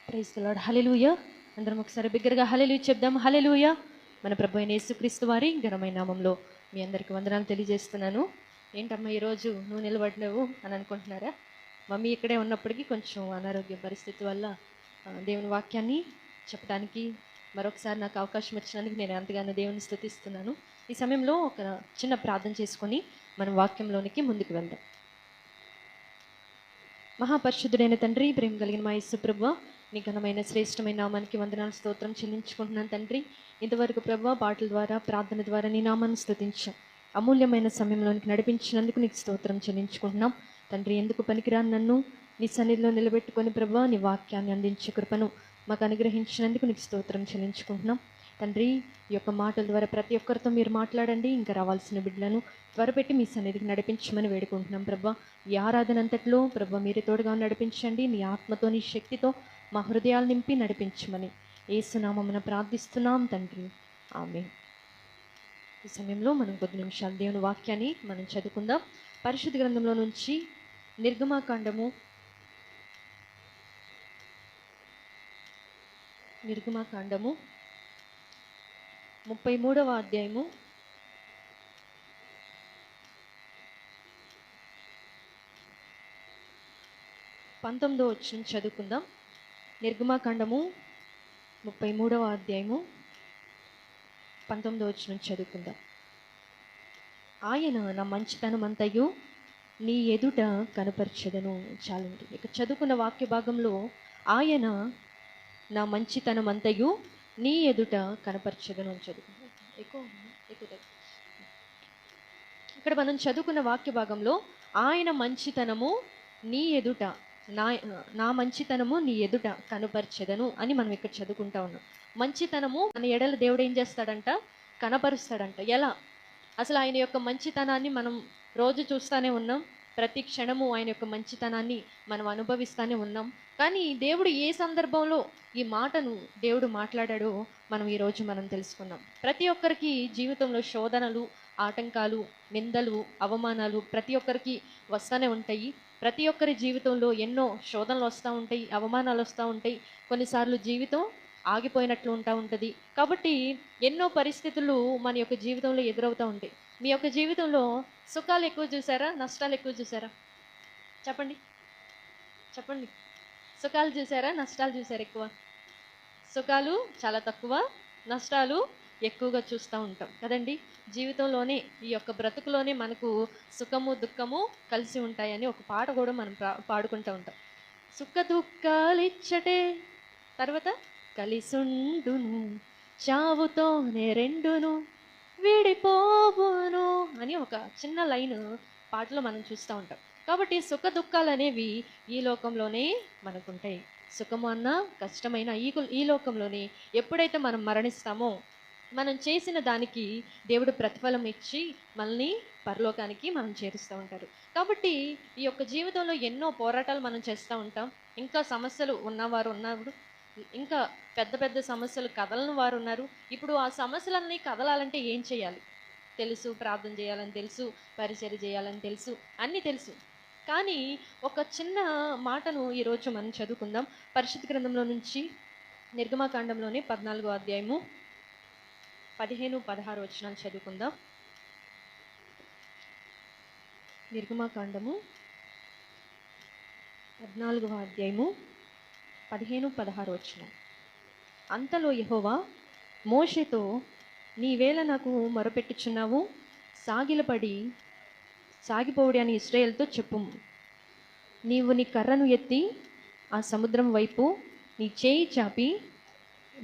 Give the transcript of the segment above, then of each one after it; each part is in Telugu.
Praise the lord. హల్లెలూయా. అందరం ఒకసారి బిగ్గరగా హల్లెలూయా చెప్దాం. హల్లెలూయా. మన ప్రభు అయిన యేసుక్రీస్తు వారి ఘనమైన నామంలో మీ అందరికీ వందనాలు తెలియజేస్తున్నాను. ఏంటమ్మా ఈరోజు నువ్వు నిలబడినావు అని అనుకుంటున్నారా? మమ్మీ ఇక్కడే ఉన్నప్పటికీ కొంచెం అనారోగ్య పరిస్థితి వల్ల దేవుని వాక్యాన్ని చెప్పడానికి మరొకసారి నాకు అవకాశం వచ్చినందుకు నేను ఎంతగానో దేవుని స్తుతిస్తున్నాను. ఈ సమయంలో ఒక చిన్న ప్రార్థన చేసుకొని మనం వాక్యంలోనికి ముందుకు వెళ్దాం. మహాపరిశుద్ధుడైన తండ్రి, ప్రేమ కలిగిన మా యేసు ప్రభువా, నీ ఘనమైన శ్రేష్టమైన నామానికి వందనాలు స్తోత్రం చెల్లించుకుంటున్నాను తండ్రి. ఇంతవరకు ప్రభువా పాటల ద్వారా ప్రార్థన ద్వారా నీ నామాన్ని స్తుతించాం. అమూల్యమైన సమయంలోనికి నడిపించినందుకు నీకు స్తోత్రం చెల్లించుకుంటున్నాం తండ్రి. ఎందుకు పనికిరాని నన్ను నీ సన్నిధిలో నిలబెట్టుకొని ప్రభువా నీ వాక్యాన్ని అందించే కృపను మాకు అనుగ్రహించినందుకు నీకు స్తోత్రం చెల్లించుకుంటున్నాం తండ్రి. ఈ యొక్క మాటల ద్వారా ప్రతి ఒక్కరితో మీరు మాట్లాడండి. ఇంకా రావాల్సిన బిడ్డలను త్వరపెట్టి మీ సన్నిధికి నడిపించమని వేడుకుంటున్నాం ప్రభా. ఈ ఆరాధన అంతట్లో ప్రభా మీరే తోడుగా నడిపించండి. నీ ఆత్మతో నీ శక్తితో మా హృదయాలు నింపి నడిపించమని యేసునామమున ప్రార్థిస్తున్నాం తండ్రి, ఆమేన్. ఈ సమయంలో మనం కొద్ది నిమిషాలు దేవుని వాక్యాన్ని మనం చదువుకుందాం. పరిశుద్ధ గ్రంథంలో నుంచి నిర్గమాకాండము 33వ అధ్యాయము 19వ వచనం చదువుకుందాం. నిర్గమాకాండము 33వ అధ్యాయము 19వ వచనం చదువుకుందాం. ఆయన నా మంచితనం అంతయు నీ ఎదుట కనపరచెదను. చాలండి. ఇక చదువుకున్న వాక్య భాగంలో ఆయన నా మంచితనం అంతయు నీ ఎదుట కనపరచెదను అని చదువుకుందాం. ఇక్కడ మనం చదువుకున్న వాక్య భాగంలో ఆయన మంచితనము నీ ఎదుట, నా మంచితనము నీ ఎదుట కనపరచెదను అని మనం ఇక్కడ చదువుకుంటా ఉన్నాం. మంచితనము మన ఎడల దేవుడు ఏం చేస్తాడంట? కనపరుస్తాడంట. ఎలా? అసలు ఆయన యొక్క మంచితనాన్ని మనం రోజు చూస్తూనే ఉన్నాం. ప్రతి క్షణము ఆయన యొక్క మంచితనాన్ని మనం అనుభవిస్తూనే ఉన్నాం. కానీ దేవుడు ఏ సందర్భంలో ఈ మాటను దేవుడు మాట్లాడాడో మనం ఈరోజు మనం తెలుసుకున్నాం. ప్రతి ఒక్కరికి జీవితంలో శోధనలు, ఆటంకాలు, నిందలు, అవమానాలు ప్రతి ఒక్కరికి వస్తూనే ఉంటాయి. ప్రతి ఒక్కరి జీవితంలో ఎన్నో శోధనలు వస్తూ ఉంటాయి, అవమానాలు వస్తూ ఉంటాయి. కొన్నిసార్లు జీవితం ఆగిపోయినట్లు ఉంటుంది. కాబట్టి ఎన్నో పరిస్థితులు మన యొక్క జీవితంలో ఎదురవుతూ ఉంటాయి. మీ యొక్క జీవితంలో సుఖాలు ఎక్కువ చూసారా, నష్టాలు ఎక్కువ చూసారా? చెప్పండి చెప్పండి. సుఖాలు చూసారా, నష్టాలు చూసారా? ఎక్కువ సుఖాలు చాలా తక్కువ, నష్టాలు ఎక్కువగా చూస్తూ ఉంటాం కదండి. జీవితంలోనే ఈ యొక్క బ్రతుకులోనే మనకు సుఖము దుఃఖము కలిసి ఉంటాయని ఒక పాట కూడా మనం పాడుకుంటూ ఉంటాం. సుఖ దుఃఖాలిచ్చటే తర్వాత కలిసుండును, చావుతోనే రెండును విడిపోవును అని ఒక చిన్న లైన్ పాటలో మనం చూస్తూ ఉంటాం. కాబట్టి సుఖ దుఃఖాలు అనేవి ఈ లోకంలోనే మనకుంటాయి. సుఖము అన్న కష్టమైన ఈ లోకంలోనే ఎప్పుడైతే మనం మరణిస్తామో మనం చేసిన దానికి దేవుడు ప్రతిఫలం ఇచ్చి మనల్ని పరలోకానికి మనం చేరుస్తూ ఉంటారు. కాబట్టి ఈ యొక్క జీవితంలో ఎన్నో పోరాటాలు మనం చేస్తూ ఉంటాం. ఇంకా సమస్యలు ఉన్నవారు ఉన్నారు, ఇంకా పెద్ద పెద్ద సమస్యలు కదలని వారు ఉన్నారు. ఇప్పుడు ఆ సమస్యలన్నీ కదలాలంటే ఏం చేయాలి? తెలుసు, ప్రార్థన చేయాలని తెలుసు, పరిచర్య చేయాలని తెలుసు, అన్నీ తెలుసు. కానీ ఒక చిన్న మాటను ఈరోజు మనం చదువుకుందాం. పరిశుద్ధ గ్రంథంలో నుంచి నిర్గమాకాండంలోని 14వ అధ్యాయము 15-16 వచనాలు చదువుకుందాం. నిర్గమాకాండము 14వ అధ్యాయము 15-16 వచనం. అంతలో యెహోవా మోషేతో, నీవేళ నాకు మొరపెట్టుచున్నావు, సాగిపోవుడి అని ఇశ్రాయేలుతో చెప్పుము. నీవు నీ కర్రను ఎత్తి ఆ సముద్రం వైపు నీ చేయి చాపి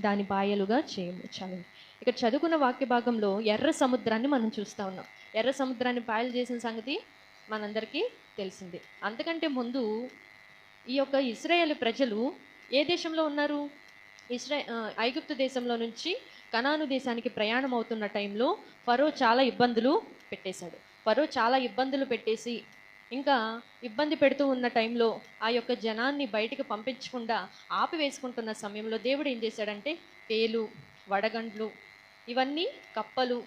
దాని పాయలుగా చేయము. చాలు. ఇక్కడ చదువుకున్న వాక్య భాగంలో ఎర్ర సముద్రాన్ని మనం చూస్తూ ఉన్నాం. ఎర్ర సముద్రాన్ని పాయలు చేసిన సంగతి మనందరికీ తెలిసిందే. అంతకంటే ముందు ఈ యొక్క ఇశ్రాయేలు ప్రజలు ఏ దేశంలో ఉన్నారు? ఐగుప్తు దేశంలో నుంచి కనాను దేశానికి ప్రయాణం అవుతున్న టైంలో ఫరో చాలా ఇబ్బందులు పెట్టేశాడు. ఫరో చాలా ఇబ్బందులు పెట్టేసి ఇంకా ఇబ్బంది పెడుతూ ఉన్న టైంలో ఆ యొక్క జనాన్ని బయటికి పంపించకుండా ఆపివేసుకుంటున్న సమయంలో దేవుడు ఏం చేశాడంటే పేలు, వడగండ్లు, ఇవన్నీ కప్పలు,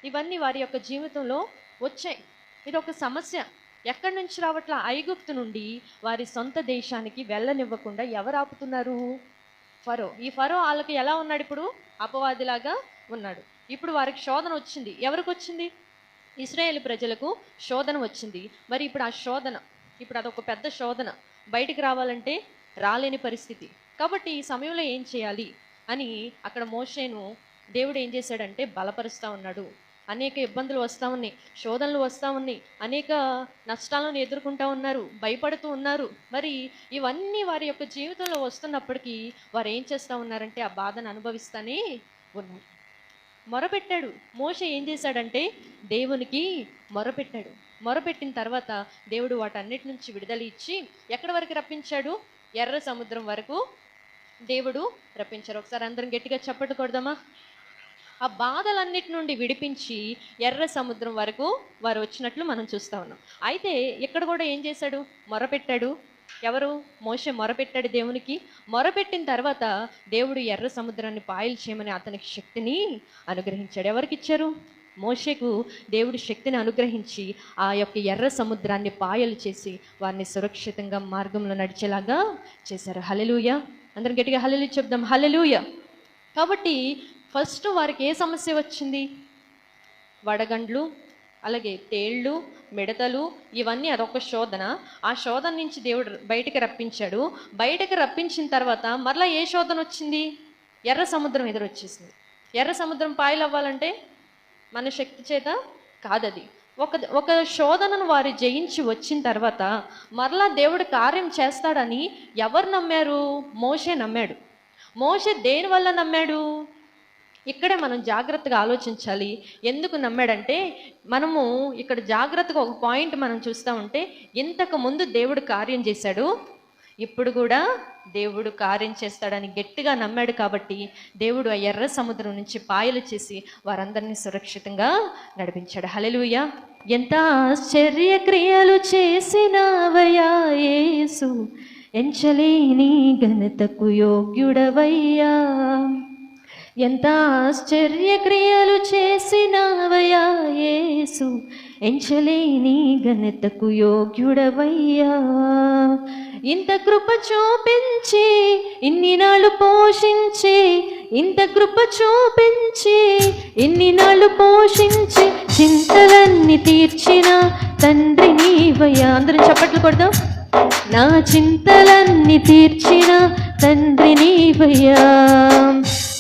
ఇవన్నీ వారి యొక్క జీవితంలో వచ్చాయి. ఇది ఒక సమస్య. ఎక్కడి నుంచి రావట్లా? ఐగుప్తు నుండి వారి సొంత దేశానికి వెళ్ళనివ్వకుండా ఎవరు ఆపుతున్నారు? ఫరో. ఈ ఫరో వాళ్ళకి ఎలా ఉన్నాడు? ఇప్పుడు అపవాదిలాగా ఉన్నాడు. ఇప్పుడు వారికి శోధన వచ్చింది. ఎవరికి వచ్చింది? ఇశ్రాయేలు ప్రజలకు శోధన వచ్చింది. మరి ఇప్పుడు ఆ శోధన, ఇప్పుడు అదొక పెద్ద శోధన, బయటికి రావాలంటే రాలేని పరిస్థితి. కాబట్టి ఈ సమయంలో ఏం చేయాలి అని అక్కడ మోషేను దేవుడు ఏం చేశాడంటే బలపరుస్తూ ఉన్నాడు. అనేక ఇబ్బందులు వస్తూ ఉన్నాయి, శోధనలు వస్తూ ఉన్నాయి, అనేక నష్టాలను ఎదుర్కొంటూ ఉన్నారు, భయపడుతూ ఉన్నారు. మరి ఇవన్నీ వారి యొక్క జీవితంలో వస్తున్నప్పటికీ వారు ఏం చేస్తూ ఉన్నారంటే ఆ బాధను అనుభవిస్తూనే ఉన్నారు. మొరపెట్టాడు మోషే. ఏం చేశాడంటే దేవునికి మొరపెట్టాడు. మొరపెట్టిన తర్వాత దేవుడు వాటన్నిటి నుంచి విడుదల ఇచ్చి ఎక్కడి వరకు రప్పించాడు? ఎర్ర సముద్రం వరకు దేవుడు రప్పించారు. ఒకసారి అందరం గట్టిగా చప్పట్లు కొడదామా? ఆ బాధలన్నిటి నుండి విడిపించి ఎర్ర సముద్రం వరకు వారు వచ్చినట్లు మనం చూస్తూ ఉన్నాం. అయితే ఇక్కడ కూడా ఏం చేశాడు? మొరపెట్టాడు. ఎవరు? మోషే మొరపెట్టాడు దేవునికి. మొరపెట్టిన తర్వాత దేవుడు ఎర్ర సముద్రాన్ని పాయలు చేయమని అతనికి శక్తిని అనుగ్రహించాడు. ఎవరికి ఇచ్చారు? మోషేకు దేవుడు శక్తిని అనుగ్రహించి ఆ యొక్క ఎర్ర సముద్రాన్ని పాయలు చేసి వారిని సురక్షితంగా మార్గంలో నడిచేలాగా చేశారు. హల్లెలూయా! అందరం గట్టిగా హల్లెలూయా చెప్దాం. హల్లెలూయా! కాబట్టి ఫస్ట్ వారికి ఏ సమస్య వచ్చింది? వడగండ్లు, అలాగే తేళ్ళు, మిడతలు, ఇవన్నీ అదొక శోధన. ఆ శోధన నుంచి దేవుడు బయటికి రప్పించాడు. బయటకు రప్పించిన తర్వాత మరలా ఏ శోధన వచ్చింది? ఎర్ర సముద్రం ఎదురొచ్చేసింది. ఎర్ర సముద్రం పాయలు అవ్వాలంటే మన శక్తి చేత కాదది. ఒక శోధనను వారు జయించి వచ్చిన తర్వాత మరలా దేవుడు కార్యం చేస్తాడని ఎవరు నమ్మారు? మోషే నమ్మాడు. మోషే దేని వల్ల నమ్మాడు? ఇక్కడే మనం జాగ్రత్తగా ఆలోచించాలి. ఎందుకు నమ్మాడంటే, మనము ఇక్కడ జాగ్రత్తగా ఒక పాయింట్ మనం చూస్తూ ఉంటే, ఇంతకు ముందు దేవుడు కార్యం చేశాడు, ఇప్పుడు కూడా దేవుడు కార్యం చేస్తాడని గట్టిగా నమ్మాడు. కాబట్టి దేవుడు ఆ ఎర్ర సముద్రం నుంచి పాయలు చేసి వారందరినీ సురక్షితంగా నడిపించాడు. హల్లెలూయా! ఎంత ఆశ్చర్య క్రియలు చేసినవయ్యా యేసు, ఎంచలేని ఘనతకు యోగ్యుడవయ్యా. ఎంత ఆశ్చర్య క్రియలు చేసినవయ్యా యేసు, ఎంచలేని ఘనతకు యోగ్యుడవయ్యా. ఇంత కృప చూపించి ఇన్ని నాళ్ళు పోషించి, ఇంత కృప చూపించి ఇన్ని నాళ్ళు పోషించి, చింతలన్నీ తీర్చిన తండ్రి నీవయ్యా. అందరం చప్పట్లు కొడదాం. నా చింతలన్నీ తీర్చిన తండ్రి నీవయ్యా.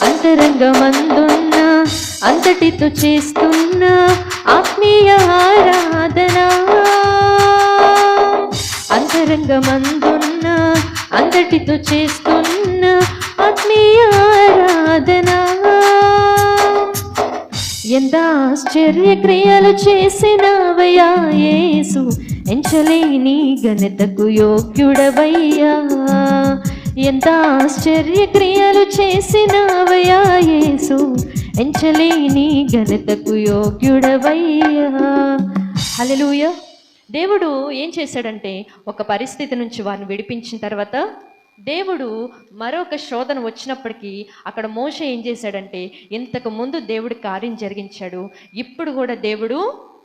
అంతరంగమందున్న అంతటితో చేస్తున్న ఆత్మీయ ఆరాధన, అంతరంగమందున్న అంతటితో చేస్తున్న ఆత్మీయ ఆరాధన. ఎంత ఆశ్చర్య క్రియలు చేసినవయ్యా యేసు, ఎంచలేని ఘనతకు యోగ్యుడవయ్యా. ఎంత ఆశ్చర్య క్రియలు చేసినవయ్యా యేసు, ఎంచలేని ఘనతకు యోగ్యుడవయ్యా. హల్లెలూయా! దేవుడు ఏం చేశాడంటే, ఒక పరిస్థితి నుంచి వారిని విడిపించిన తర్వాత దేవుడు మరొక శోధన వచ్చినప్పటికీ అక్కడ మోషే ఏం చేశాడంటే, ఇంతకు ముందు దేవుడు కార్యం జరిగించాడు, ఇప్పుడు కూడా దేవుడు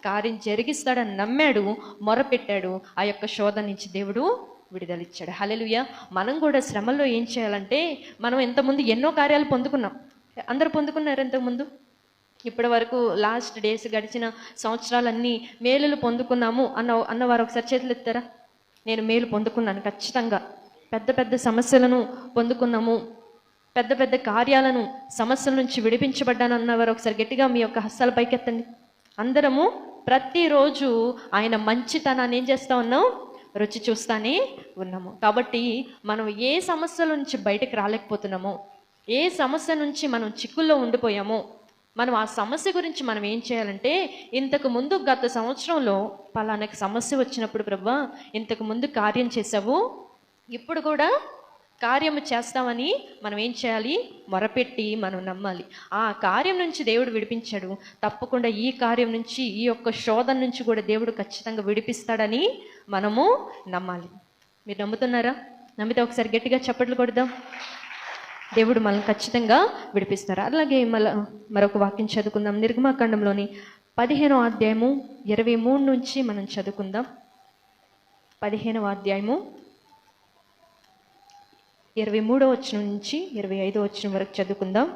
కార్యం జరిగిస్తాడని నమ్మాడు, మొరపెట్టాడు. ఆ యొక్క శోధన నుంచి దేవుడు విడుదలిచ్చాడు. హల్లెలూయా! మనం కూడా శ్రమల్లో ఏం చేయాలంటే, మనం ఇంతకుముందు ఎన్నో కార్యాలు పొందుకున్నాం. అందరూ పొందుకున్నారు ఇంతకుముందు. ఇప్పటి వరకు లాస్ట్ డేస్ గడిచిన సంవత్సరాలన్నీ మేలులు పొందుకున్నాము అన్నవారు ఒకసారి చేతులు ఎత్తారా? నేను మేలు పొందుకున్నాను ఖచ్చితంగా. పెద్ద పెద్ద సమస్యలను పొందుకున్నాము, పెద్ద పెద్ద కార్యాలను, సమస్యల నుంచి విడిపించబడ్డాను అన్నవారు ఒకసారి గట్టిగా మీ యొక్క హస్తాల పైకెత్తండి. అందరము ప్రతిరోజు ఆయన మంచితనాన్ని ఏం చేస్తూ ఉన్నాం? రుచి చూస్తానే ఉన్నాము. కాబట్టి మనం ఏ సమస్యల నుంచి బయటకు రాలేకపోతున్నామో, ఏ సమస్య నుంచి మనం చిక్కుల్లో ఉండిపోయామో, మనం ఆ సమస్య గురించి మనం ఏం చేయాలంటే, ఇంతకు ముందు గత సంవత్సరంలో పలానాకి సమస్య వచ్చినప్పుడు ప్రభువా ఇంతకు ముందు కార్యం చేసావు, ఇప్పుడు కూడా కార్యము చేస్తామని మనం ఏం చేయాలి? మొరపెట్టి మనం నమ్మాలి. ఆ కార్యం నుంచి దేవుడు విడిపించాడు, తప్పకుండా ఈ కార్యం నుంచి, ఈ యొక్క శోధన నుంచి కూడా దేవుడు ఖచ్చితంగా విడిపిస్తాడని మనము నమ్మాలి. మీరు నమ్ముతున్నారా? నమ్మితే ఒకసారి గట్టిగా చప్పట్లు కొడదాం. దేవుడు మనల్ని ఖచ్చితంగా విడిపిస్తారు. అలాగే మరొక వాక్యం చదువుకుందాం. నిర్గమాకాండంలోని 15వ అధ్యాయము 23 నుంచి మనం చదువుకుందాం. 15వ అధ్యాయము 23వ వచనం నుంచి 25వ వచనం వరకు చదువుకుందాం.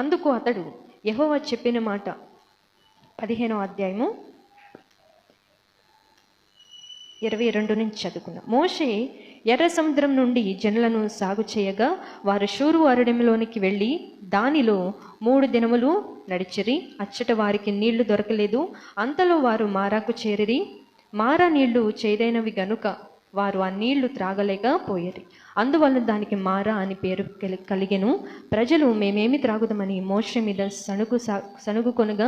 అందుకు అతడు, యెహోవా చెప్పిన మాట. 15వ అధ్యాయము 22 నుంచి చదువుకుందాం. మోషే ఎర్ర సముద్రం నుండి జనులను సాగు చేయగా వారు షూరు అరణ్యంలోనికి వెళ్ళి దానిలో 3 దినములు నడిచిరి. అచ్చట వారికి నీళ్లు దొరకలేదు. అంతలో వారు మారాకు చేరిరి. మారా నీళ్లు చేదైనవి గనుక వారు ఆ నీళ్లు త్రాగలేక పోయిరి. అందువల్ల దానికి మారా అని పేరు కలిగెను. ప్రజలు మేమేమి త్రాగుదామని మోషే మీద సణుగుకొనగా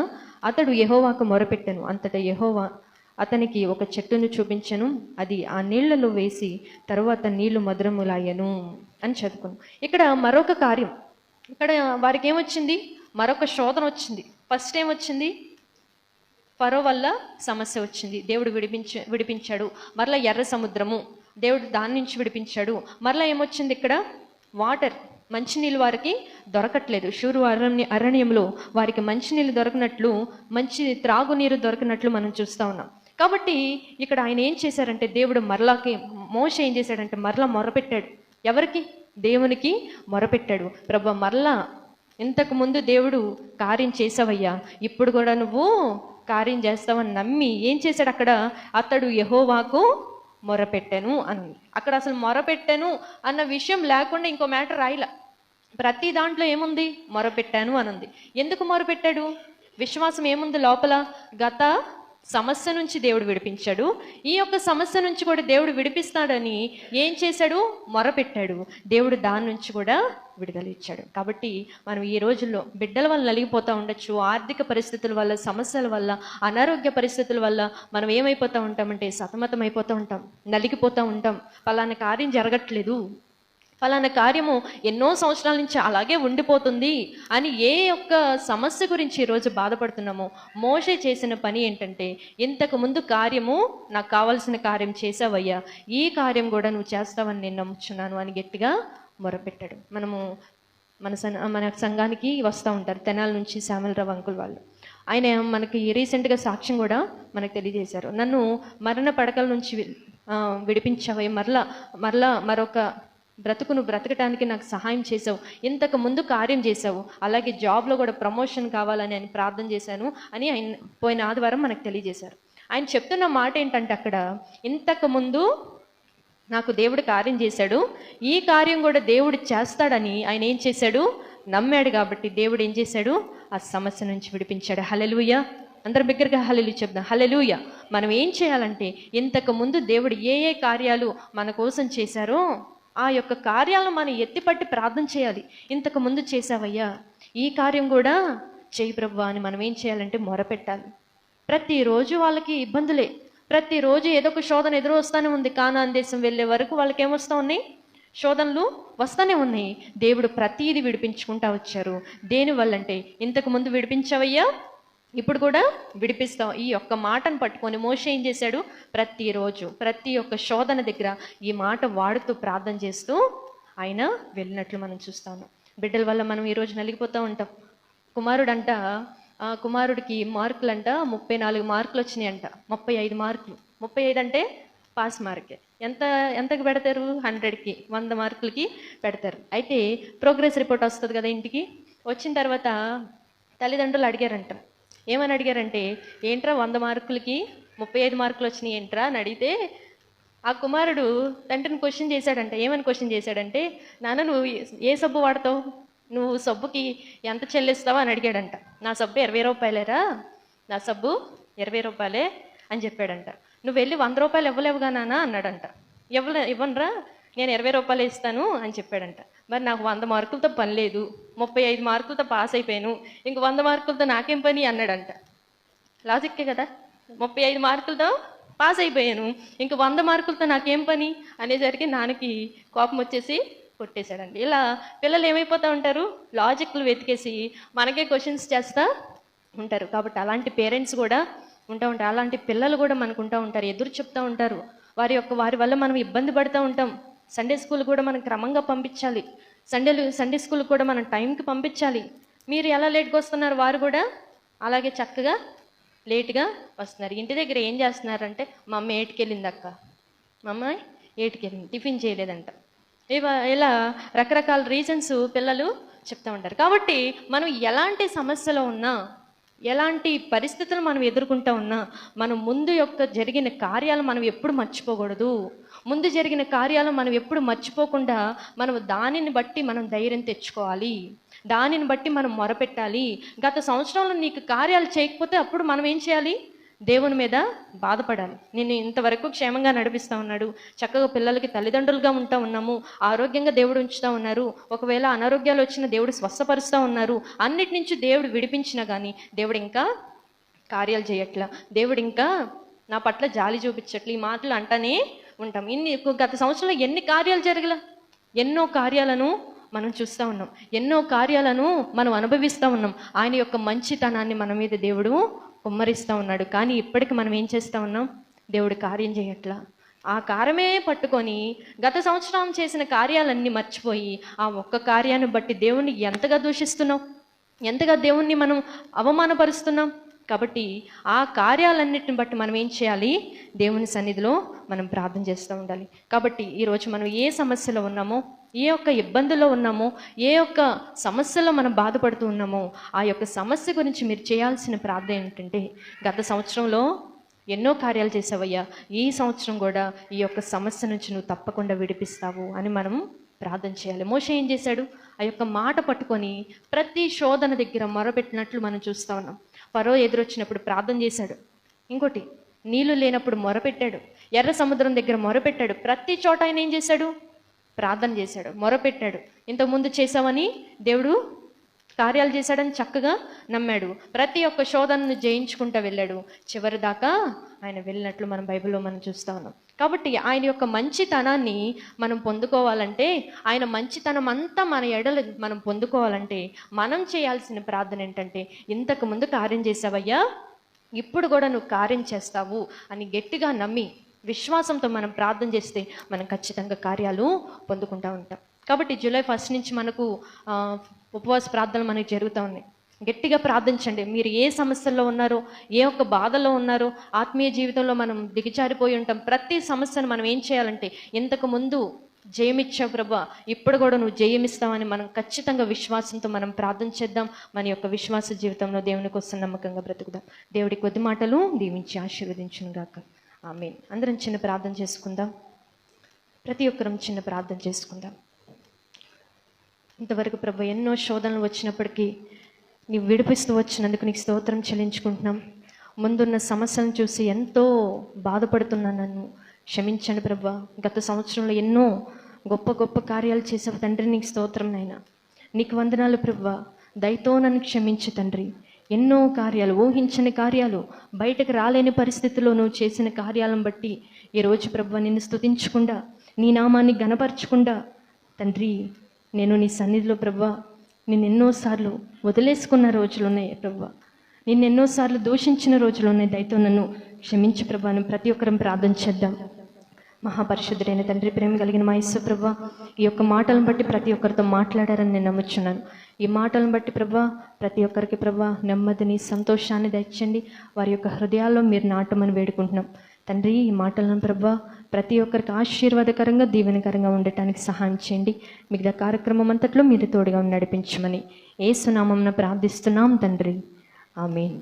అతడు యెహోవాకు మొరపెట్టెను. అంతటా యెహోవా అతనికి ఒక చెట్టును చూపించెను. అది ఆ నీళ్లలో వేసి తరువాత నీళ్లు మధురములాయను అని చదువుకున్నాం. ఇక్కడ మరొక కార్యం, ఇక్కడ వారికి ఏమొచ్చింది? మరొక శోధన వచ్చింది. ఫస్ట్ ఏమొచ్చింది? ఫరో వల్ల సమస్య వచ్చింది. దేవుడు విడిపించాడు. మరలా ఎర్ర సముద్రము, దేవుడు దాని నుంచి విడిపించాడు. మరలా ఏమొచ్చింది? ఇక్కడ వాటర్, మంచినీళ్ళు వారికి దొరకట్లేదు. షూరు అరణ్యంలో వారికి మంచినీళ్ళు దొరకనట్లు, మంచి త్రాగునీరు దొరకనట్లు మనం చూస్తూ ఉన్నాం. కాబట్టి ఇక్కడ ఆయన ఏం చేశారంటే, దేవుడు మోషే ఏం చేశాడంటే మరలా మొరపెట్టాడు. ఎవరికి? దేవునికి మొరపెట్టాడు. ప్రభు, మరలా ఇంతకుముందు దేవుడు కార్యం చేసావయ్యా, ఇప్పుడు కూడా నువ్వు కార్యం చేస్తావని నమ్మి ఏం చేశాడు? అక్కడ అతడు యెహోవాకు మొరపెట్టెను అని. అక్కడ అసలు మొరపెట్టాను అన్న విషయం లేకుండా ఇంకో మ్యాటర్ రాయిలా. ప్రతి దాంట్లో ఏముంది? మొరపెట్టాను అని ఉంది. ఎందుకు మొరపెట్టాడు? విశ్వాసం ఏముంది లోపల? గత సమస్య నుంచి దేవుడు విడిపించాడు. ఈ యొక్క సమస్య నుంచి కూడా దేవుడు విడిపిస్తాడని ఏం చేశాడు? మొరపెట్టాడు. దేవుడు దాని నుంచి కూడా విడుదల ఇచ్చాడు. కాబట్టి మనం ఈ రోజుల్లో బిడ్డల వల్ల నలిగిపోతూ ఉండొచ్చు. ఆర్థిక పరిస్థితుల వల్ల, సమస్యల వల్ల, అనారోగ్య పరిస్థితుల వల్ల మనం ఏమైపోతూ ఉంటామంటే సతమతం అయిపోతూ ఉంటాం, నలిగిపోతూ ఉంటాం. పలానా కార్యం జరగట్లేదు, ఫలానా కార్యము ఎన్నో సంవత్సరాల నుంచి అలాగే ఉండిపోతుంది అని ఏ ఒక్క సమస్య గురించి ఈరోజు బాధపడుతున్నామో, మోషే చేసిన పని ఏంటంటే, ఇంతకుముందు కార్యము నాకు కావాల్సిన కార్యం చేసావయ్యా, ఈ కార్యం కూడా నువ్వు చేస్తావని నేను నమ్ముచున్నాను అని గట్టిగా మొరపెట్టాడు. మన సంఘానికి వస్తూ ఉంటారు తెనాల నుంచి శ్యామలరావు అంకుల్ వాళ్ళు. ఆయన మనకి రీసెంట్గా సాక్ష్యం కూడా మనకు తెలియజేశారు. నన్ను మరణ పడకల నుంచి విడిపించావయ్యా, మరలా మరొక బ్రతుకును బ్రతకటానికి నాకు సహాయం చేసావు, ఇంతకు ముందు కార్యం చేసావు, అలాగే జాబ్లో కూడా ప్రమోషన్ కావాలని ఆయన ప్రార్థన చేశాను అని ఆయన పోయిన ఆదివారం మనకు తెలియజేశారు. ఆయన చెప్తున్న మాట ఏంటంటే, అక్కడ ఇంతకు ముందు నాకు దేవుడు కార్యం చేశాడు, ఈ కార్యం కూడా దేవుడు చేస్తాడని ఆయన ఏం చేశాడు? నమ్మాడు. కాబట్టి దేవుడు ఏం చేశాడు? ఆ సమస్య నుంచి విడిపించాడు. హల్లెలూయా! అందరి బిగ్గరగా హల్లెలూయా చెప్దాం. హల్లెలూయా! మనం ఏం చేయాలంటే, ఇంతకు ముందు దేవుడు ఏ ఏ కార్యాలు మన కోసం చేశారో ఆ యొక్క కార్యాలను మనం ఎత్తిపట్టి ప్రార్థన చేయాలి. ఇంతకు ముందు చేసావయ్యా, ఈ కార్యం కూడా చేయి ప్రభువా అని మనం ఏం చేయాలంటే మొరపెట్టాలి. ప్రతిరోజు వాళ్ళకి ఇబ్బందులే, ప్రతిరోజు ఏదో ఒక శోధన ఎదురు వస్తూనే ఉంది. కానాన్ దేశం వెళ్ళే వరకు వాళ్ళకి ఏమొస్తూ ఉన్నాయి? శోధనలు వస్తూనే ఉన్నాయి. దేవుడు ప్రతీది విడిపించుకుంటా వచ్చారు. దేనివల్లంటే, ఇంతకు ముందు విడిపించావయ్యా, ఇప్పుడు కూడా విడిపిస్తాం. ఈ ఒక్క మాటను పట్టుకొని మోషే ఏం చేశాడు? ప్రతిరోజు ప్రతి ఒక్క శోధన దగ్గర ఈ మాట వాడుతూ ప్రార్థన చేస్తూ ఆయన వెళ్ళినట్లు మనం చూస్తాము. బిడ్డల వల్ల మనం ఈరోజు నలిగిపోతూ ఉంటాం. కుమారుడికి మార్కులంట 34 మార్కులు వచ్చినాయంట. 35 మార్కులు. 35 అంటే పాస్ మార్కే. ఎంతకు పెడతారు? 100కి 100 మార్కులకి పెడతారు. అయితే ప్రోగ్రెస్ రిపోర్ట్ వస్తుంది కదా ఇంటికి. వచ్చిన తర్వాత తల్లిదండ్రులు అడిగారంట. ఏమని అడిగారంటే, ఏంట్రా 100 మార్కులకి 35 మార్కులు వచ్చినాయి ఏంట్రా అని అడిగితే, ఆ కుమారుడు తండ్రిని క్వశ్చన్ చేశాడంట. ఏమని క్వశ్చన్ చేశాడంటే, నాన్న నువ్వు ఏ సబ్బు వాడతావు, నువ్వు సబ్బుకి ఎంత చెల్లిస్తావా అని అడిగాడంట. నా సబ్బు 20 రూపాయలేరా, నా సబ్బు 20 రూపాయలే అని చెప్పాడంట. నువ్వు వెళ్ళి 100 రూపాయలు ఇవ్వలేవుగా నాన్న అన్నాడంట. ఇవ్వనరా, నేను 20 రూపాయలు ఇస్తాను అని చెప్పాడంట. మరి నాకు 100 మార్కులతో పని లేదు, 35 మార్కులతో పాస్ అయిపోయాను, ఇంక 100 మార్కులతో నాకేం పని అన్నాడంట. లాజిక్కే కదా. 35 మార్కులతో పాస్ అయిపోయాను, ఇంక 100 మార్కులతో నాకేం పని అనేసరికి నాన్నకి కోపం వచ్చేసి కొట్టేశాడండి. ఇలా పిల్లలు ఏమైపోతూ ఉంటారు? లాజిక్లు వెతికేసి మనకే క్వశ్చన్స్ చేస్తూ ఉంటారు. కాబట్టి అలాంటి పేరెంట్స్ కూడా ఉంటారు, అలాంటి పిల్లలు కూడా మనకు ఉంటారు, ఎదురు చెప్తూ ఉంటారు. వారి వల్ల మనం ఇబ్బంది పడుతూ ఉంటాం. సండే స్కూల్ కూడా మనం క్రమంగా పంపించాలి. సండే స్కూల్ కూడా మనం టైంకి పంపించాలి. మీరు ఎలా లేట్గా వస్తున్నారు, వారు కూడా అలాగే చక్కగా లేట్గా వస్తున్నారు. ఇంటి దగ్గర ఏం చేస్తున్నారంటే, మా అమ్మ 8కి వెళ్ళింది అక్క, మా అమ్మాయి 8కి వెళ్ళింది, టిఫిన్ చేయలేదంట. ఇలా రకరకాల రీజన్స్ పిల్లలు చెప్తూ ఉంటారు. కాబట్టి మనం ఎలాంటి సమస్యలో ఉన్నా, ఎలాంటి పరిస్థితులు మనం ఎదుర్కొంటూ ఉన్నా, మనం ముందు జరిగిన కార్యాలు మనం ఎప్పుడు మర్చిపోకూడదు. ముందు జరిగిన కార్యాలు మనం ఎప్పుడు మర్చిపోకుండా మనం దానిని బట్టి మనం ధైర్యం తెచ్చుకోవాలి, దానిని బట్టి మనం మొరపెట్టాలి. గత సంవత్సరంలో నీకు కార్యాలు చేయకపోతే అప్పుడు మనం ఏం చేయాలి? దేవుని మీద బాధపడాలి. నేను ఇంతవరకు క్షేమంగా నడిపిస్తూ ఉన్నాడు, చక్కగా పిల్లలకి తల్లిదండ్రులుగా ఉంటా ఉన్నాము, ఆరోగ్యంగా దేవుడు ఉంచుతూ ఉన్నారు, ఒకవేళ అనారోగ్యాలు వచ్చిన దేవుడు స్వస్థపరుస్తూ ఉన్నారు, అన్నిటి నుంచి దేవుడు విడిపించినా కానీ దేవుడు ఇంకా కార్యాలు చేయట్లా, దేవుడు ఇంకా నా పట్ల జాలి చూపించట్లే, ఈ మాటలు అంటానే ఉంటాం. గత సంవత్సరంలో ఎన్ని కార్యాలు జరగలా? ఎన్నో కార్యాలను మనం చూస్తూ ఉన్నాం, ఎన్నో కార్యాలను మనం అనుభవిస్తూ ఉన్నాం. ఆయన యొక్క మంచితనాన్ని మన మీద దేవుడు కుమ్మరిస్తూ ఉన్నాడు. కానీ ఇప్పటికి మనం ఏం చేస్తూ ఉన్నాం? దేవుడు కార్యం చేయట్లా. ఆ కార్యమే పట్టుకొని గత సంవత్సరం చేసిన కార్యాలన్నీ మర్చిపోయి ఆ ఒక్క కార్యాన్ని బట్టి దేవుణ్ణి ఎంతగా దూషిస్తున్నాం, ఎంతగా దేవుణ్ణి మనం అవమానపరుస్తున్నాం. కాబట్టి ఆ కార్యాలన్నిటిని బట్టి మనం ఏం చేయాలి? దేవుని సన్నిధిలో మనం ప్రార్థన చేస్తూ ఉండాలి. కాబట్టి ఈరోజు మనం ఏ సమస్యలో ఉన్నామో, ఏ యొక్క ఇబ్బందుల్లో ఉన్నామో, ఏ యొక్క సమస్యలో మనం బాధపడుతూ ఉన్నామో, ఆ యొక్క సమస్య గురించి మీరు చేయాల్సిన ప్రార్థన ఏంటంటే, గత సంవత్సరంలో ఎన్నో కార్యాలు చేసావయ్యా, ఈ సంవత్సరం కూడా ఈ యొక్క సమస్య నుంచి నువ్వు తప్పకుండా విడిపిస్తావు అని మనం ప్రార్థన చేయాలి. మోషే ఏం చేశాడు? ఆ యొక్క మాట పట్టుకొని ప్రతి శోధన దగ్గర మొరపెట్టినట్లు మనం చూస్తూ ఉన్నాం. ఫరో ఎదురొచ్చినప్పుడు ప్రార్థన చేశాడు. ఇంకోటి, నీళ్లు లేనప్పుడు మొరపెట్టాడు, ఎర్ర సముద్రం దగ్గర మొరపెట్టాడు. ప్రతి చోట ఆయన ఏం చేశాడు? ప్రార్థన చేశాడు, మొరపెట్టాడు. ఇంతకుముందు చేసావని దేవుడు కార్యాలు చేశాడని చక్కగా నమ్మాడు. ప్రతి ఒక్క శోధనను జయించుకుంటూ వెళ్ళాడు. చివరి దాకా ఆయన వెళ్ళినట్లు మనం బైబిల్లో మనం చూస్తూ ఉన్నాం. కాబట్టి ఆయన యొక్క మంచితనాన్ని మనం పొందుకోవాలంటే, ఆయన మంచితనం అంతా మన ఎడలు మనం పొందుకోవాలంటే మనం చేయాల్సిన ప్రార్థన ఏంటంటే, ఇంతకు ముందు కార్యం చేసావయ్యా, ఇప్పుడు కూడా నువ్వు కార్యం చేస్తావు అని గట్టిగా నమ్మి విశ్వాసంతో మనం ప్రార్థన చేస్తే మనం ఖచ్చితంగా కార్యాలు పొందుకుంటూ ఉంటాం. కాబట్టి జూలై 1 నుంచి మనకు ఉపవాస ప్రార్థనలు మనకి జరుగుతూ ఉన్నాయి. గట్టిగా ప్రార్థించండి. మీరు ఏ సమస్యల్లో ఉన్నారో, ఏ ఒక్క బాధలో ఉన్నారో, ఆత్మీయ జీవితంలో మనం దిగజారిపోయి ఉంటాం. ప్రతి సమస్యను మనం ఏం చేయాలంటే, ఇంతకు ముందు జయమిచ్చావు ప్రభా, ఇప్పుడు కూడా నువ్వు జయమిస్తావని మనం ఖచ్చితంగా విశ్వాసంతో మనం ప్రార్థన చేద్దాం. మన యొక్క విశ్వాస జీవితంలో దేవుని కోసం నమ్మకంగా బ్రతుకుదాం. దేవుడి కొద్ది మాటలు దీవించి ఆశీర్వదించును గాక. ఆమేన్. అందరం చిన్న ప్రార్థన చేసుకుందాం. ప్రతి ఒక్కరం చిన్న ప్రార్థన చేసుకుందాం. ఇంతవరకు ప్రభు ఎన్నో శోధనలు వచ్చినప్పటికీ నీవు విడిపిస్తూ వచ్చినందుకు నీకు స్తోత్రం చెల్లించుకుంటున్నాం. ముందున్న సమస్యలను చూసి ఎంతో బాధపడుతున్నాను, నన్ను క్షమించండి ప్రభా. గత సంవత్సరంలో ఎన్నో గొప్ప గొప్ప కార్యాలు చేసావు తండ్రి, నీకు స్తోత్రం నాయనా. నీకు వందనాలు ప్రభా. దయతో నన్ను క్షమించు తండ్రి. ఎన్నో కార్యాలు, ఊహించని కార్యాలు, బయటకు రాలేని పరిస్థితుల్లో నువ్వు చేసిన కార్యాలను బట్టి ఈరోజు ప్రభా నిన్ను స్తుతించకుండా, నీ నామాన్ని గణపరచకుండా తండ్రి, నేను నీ సన్నిధిలో ప్రభా నిన్ను ఎన్నోసార్లు వదిలేసుకున్న రోజులు ఉన్నాయి ప్రభా, నిన్ను ఎన్నోసార్లు దూషించిన రోజులు ఉన్నాయి. దయతో నన్ను క్షమించు ప్రభా. అని ప్రతి ఒక్కరం ప్రార్థన చేద్దాం. మహాపరిశుద్ధుడైన తండ్రి, ప్రేమ కలిగిన మా యేసు ప్రభా, ఈ యొక్క మాటలను బట్టి ప్రతి ఒక్కరితో మాట్లాడారని నేను నమ్ముచున్నాను. ఈ మాటలను బట్టి ప్రభా ప్రతి ఒక్కరికి ప్రభా నెమ్మదిని, సంతోషాన్ని దయచండి. వారి యొక్క హృదయాల్లో మీరు నాటమని వేడుకుంటున్నాం తండ్రి. ఈ మాటలను ప్రభా ప్రతి ఒక్కరికి ఆశీర్వాదకరంగా, దీవెనకరంగా ఉండటానికి సహాయం చేయండి. మిగతా కార్యక్రమం అంతట్లో మీరు తోడుగా నడిపించమని యేసు నామమున ప్రార్థిస్తున్నాం తండ్రి. ఆమేన్.